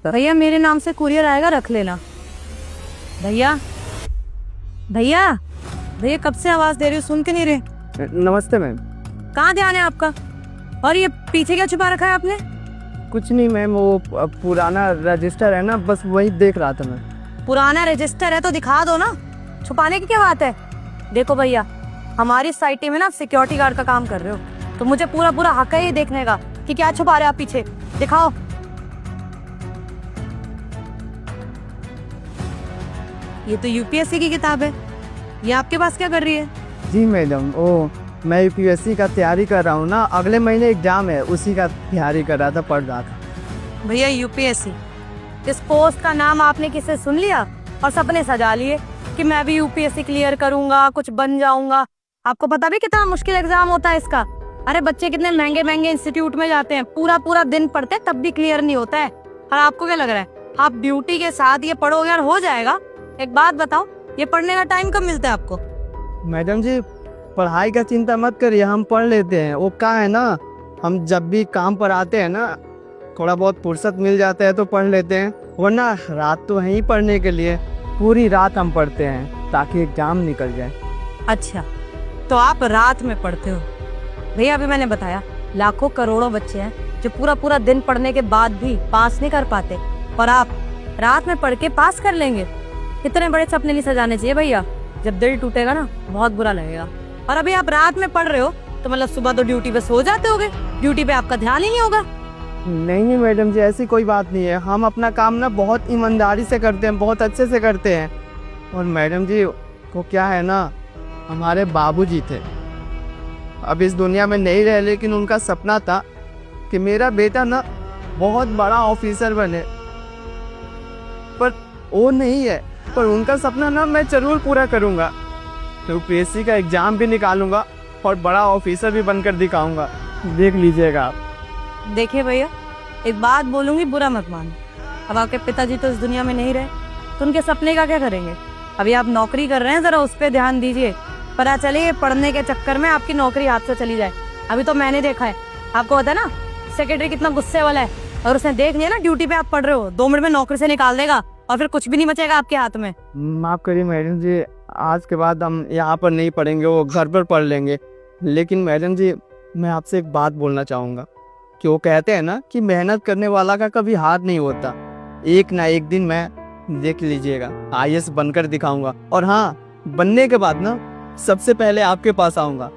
भैया मेरे नाम से कुरियर आएगा, रख लेना। भैया भैया भैया कब से आवाज दे रही हो, सुन के नहीं रहे? नमस्ते मैम। कहाँ ध्यान है आपका? और ये पीछे क्या छुपा रखा है आपने? कुछ नहीं मैम, वो पुराना रजिस्टर है ना, बस वही देख रहा था मैं। पुराना रजिस्टर है तो दिखा दो ना, छुपाने की क्या बात है? देखो भैया, हमारी सोसाइटी में ना सिक्योरिटी गार्ड का काम कर रहे हो, तो मुझे पूरा पूरा हक है ये देखने का कि क्या छुपा रहे हो आप पीछे। दिखाओ। ये तो यूपीएससी की किताब है, ये आपके पास क्या कर रही है? जी मैडम, ओ मैं यूपीएससी का तैयारी कर रहा हूँ ना, अगले महीने एग्जाम है, उसी का तैयारी कर रहा था, पढ़ रहा था। भैया यूपीएससी, इस पोस्ट का नाम आपने किससे सुन लिया और सपने सजा लिए कि मैं भी यूपीएससी क्लियर करूंगा, कुछ बन जाऊंगा। आपको पता भी कितना मुश्किल एग्जाम होता है इसका? अरे बच्चे कितने महंगे महंगे इंस्टीट्यूट में जाते हैं, पूरा पूरा दिन पढ़ते हैं, तब भी क्लियर नहीं होता है। और आपको क्या लग रहा है आप ड्यूटी के साथ ये पढ़ोगे और हो जाएगा? एक बात बताओ, ये पढ़ने का टाइम कब मिलता है आपको? मैडम जी, पढ़ाई का चिंता मत करिए, हम पढ़ लेते हैं। वो क्या है ना, हम जब भी काम पर आते हैं ना, थोड़ा बहुत फुर्सत मिल जाता है तो पढ़ लेते हैं, वरना रात तो है ही पढ़ने के लिए। पूरी रात हम पढ़ते हैं ताकि एग्जाम निकल जाए। अच्छा, तो आप रात में पढ़ते हो? भैया अभी मैंने बताया, लाखों करोड़ों बच्चे हैं जो पूरा पूरा दिन पढ़ने के बाद भी पास नहीं कर पाते, और आप रात में पढ़ के पास कर लेंगे। इतने बड़े सपने नहीं सजाने चाहिए भैया, जब दिल टूटेगा ना बहुत बुरा लगेगा। और अभी आप रात में पढ़ रहे हो तो मतलब सुबह तो ड्यूटी पे सो जाते होगे, ड्यूटी पे आपका ध्यान ही नहीं होगा। नहीं मैडम जी, ऐसी कोई बात नहीं है, हम अपना काम ना बहुत ईमानदारी से करते हैं, बहुत अच्छे से करते हैं। और मैडम जी को क्या है ना, हमारे बाबूजी थे, अब इस दुनिया में नहीं रहे, लेकिन उनका सपना था कि मेरा बेटा ना बहुत बड़ा ऑफिसर बने, पर वो नहीं है। पर उनका सपना ना मैं जरूर पूरा करूँगा, यूपीएससी का एग्ज़ाम भी निकालूंगा और बड़ा ऑफिसर भी बनकर दिखाऊंगा, देख लीजिएगा आप। देखिए भैया, एक बात बोलूंगी, बुरा मत मानो। अब आपके पिताजी तो इस दुनिया में नहीं रहे, तो उनके सपने का क्या करेंगे? अभी आप नौकरी कर रहे हैं, जरा उस पर ध्यान दीजिए, पता चले पढ़ने के चक्कर में आपकी नौकरी हाथ से चली जाए। अभी तो मैंने देखा है, आपको पता है ना सेक्रेटरी कितना गुस्से वाला है, और उसने देख लिया ना ड्यूटी पे आप पढ़ रहे हो, 2 मिनट में नौकरी से निकाल देगा और फिर कुछ भी नहीं बचेगा आपके हाथ में। माफ़ करिए मैडम जी, आज के बाद हम यहाँ पर नहीं पढ़ेंगे, वो घर पर पढ़ लेंगे। लेकिन मैडम जी, मैं आपसे एक बात बोलना चाहूँगा कि वो कहते हैं ना कि मेहनत करने वाला का कभी हार नहीं होता। एक ना एक दिन मैं, देख लीजिएगा, आईएएस बनकर दिखाऊंगा। और हाँ, बनने के बाद ना सबसे पहले आपके पास आऊँगा,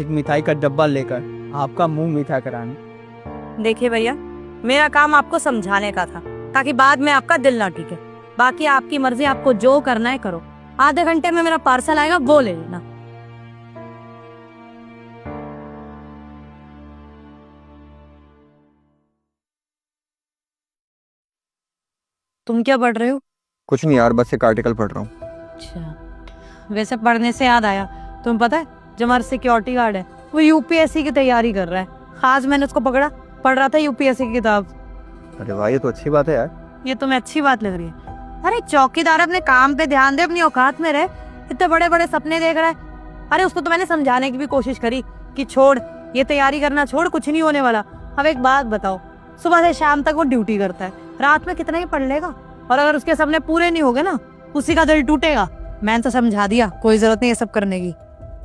एक मिठाई का डब्बा लेकर, आपका मुंह मीठा कराने। देखिए भैया, मेरा काम आपको समझाने का था ताकि बाद में आपका दिल ना टूटे। बाकी आपकी मर्जी, आपको जो करना है करो। आधे घंटे में मेरा पार्सल आएगा, वो ले लेना। तुम क्या पढ़ रहे हो? कुछ नहीं यार, बस एक आर्टिकल पढ़ रहा हूँ। अच्छा, वैसे पढ़ने से याद आया, तुम्हें पता है जो हमारा सिक्योरिटी गार्ड है वो यूपीएससी की तैयारी कर रहा है। आज मैंने उसको पकड़ा, पढ़ रहा था यूपीएससी की किताब। अरे वाह, ये तो अच्छी बात है यार। ये तुम्हें अच्छी बात लग रही है? अरे चौकीदार अपने काम पे ध्यान दे, अपनी औकात में रहे, इतने बड़े बड़े सपने देख रहा है। अरे उसको तो मैंने समझाने की भी कोशिश करी कि छोड़, ये तैयारी करना छोड़, कुछ नहीं होने वाला। अब एक बात बताओ, सुबह से शाम तक वो ड्यूटी करता है, रात में कितना ही पढ़ लेगा? और अगर उसके सपने पूरे नहीं होंगे ना, उसी का दिल टूटेगा। मैंने तो समझा दिया, कोई जरूरत नहीं ये सब करने की।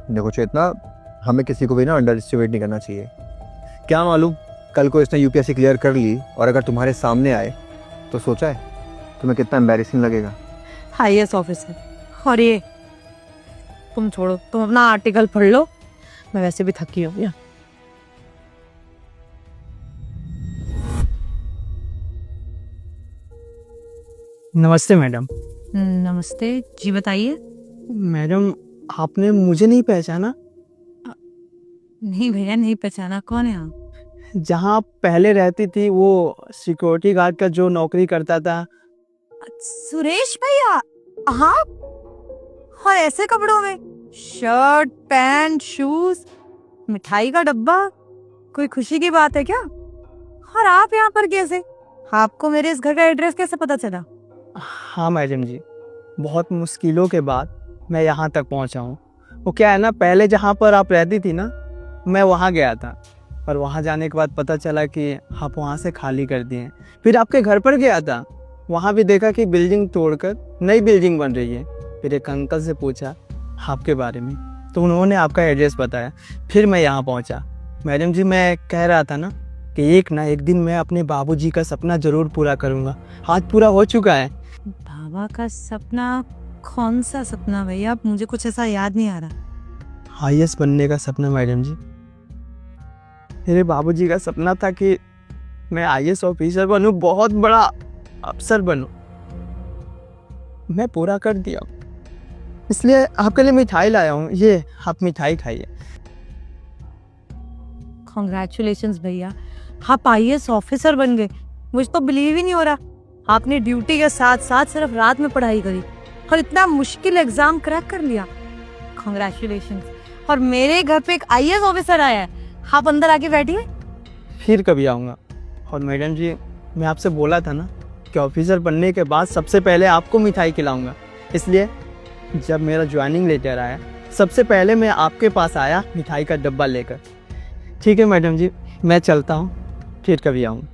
देखो चेतना, हमें किसी को भी ना अंडर एस्टिमेट नहीं करना चाहिए। क्या मालूम कल को इसने यूपीएससी क्लियर कर ली और अगर तुम्हारे सामने आए तो सोचा है तुम्हें कितना एम्बैरेसिंग लगेगा। आईएएस ऑफिसर, और ये तुम छोड़ो, तुम अपना आर्टिकल पढ़ लो, मैं वैसे भी थकी हूँ। नमस्ते मैडम। नमस्ते जी, बताइए। मैडम, आपने मुझे नहीं पहचाना? नहीं भैया, नहीं पहचाना। कौन है आप? जहाँ आप पहले रहती थी, वो सिक्योरिटी गार्ड का जो नौकरी करता था। सुरेश भैया, हाँ। और ऐसे कपड़ों में, शर्ट पैंट शूज, मिठाई का डब्बा, कोई खुशी की बात है क्या? और आप यहाँ पर कैसे? आपको मेरे इस घर का एड्रेस कैसे पता चला? हाँ मैडम जी, बहुत मुश्किलों के बाद मैं यहाँ तक पहुँचा हूँ। वो क्या है ना, पहले जहाँ पर आप रहती थी ना, मैं वहाँ गया था, पर वहाँ जाने के बाद पता चला कि आप वहाँ से खाली कर दिए। फिर आपके घर पर गया था, वहाँ भी देखा कि बिल्डिंग तोड़कर नई बिल्डिंग बन रही है। फिर एक अंकल से पूछा आपके बारे में, तो उन्होंने आपका एड्रेस बताया। फिर मैं यहाँ पहुँचा। मैडम जी, मैं कह रहा था ना कि एक ना एक दिन मैं अपने बाबूजी का सपना ज़रूर पूरा करूँगा। आज पूरा हो चुका है। बाबा का सपना? कौन सा सपना भैया? मुझे कुछ ऐसा याद नहीं आ रहा। IAS बनने का सपना मैडम जी। मेरे बाबूजी का सपना था कि मैं IAS ऑफिसर बनूं, बहुत बड़ा अफसर बनूं। मैं पूरा कर दिया, इसलिए आपके लिए मिठाई लाया हूँ। ये आप मिठाई खाइए। कॉन्ग्रेचुलेशंस भैया, आप IAS ऑफिसर बन गए। मुझे तो बिलीव ही नहीं हो रहा। आपने ड्यूटी के साथ साथ सिर्फ रात में पढ़ाई करी और इतना मुश्किल एग्जाम क्रैक कर लिया। कॉन्ग्रेचुलेशंस। और मेरे घर पे एक IAS ऑफिसर आया है। आप अंदर आके बैठिए। फिर कभी आऊँगा। और मैडम जी, मैं आपसे बोला था ना कि ऑफिसर बनने के बाद सबसे पहले आपको मिठाई खिलाऊंगा। इसलिए जब मेरा ज्वाइनिंग लेटर आया, सबसे पहले मैं आपके पास आया मिठाई का डब्बा लेकर। ठीक है मैडम जी, मैं चलता हूँ, फिर कभी आऊँगा।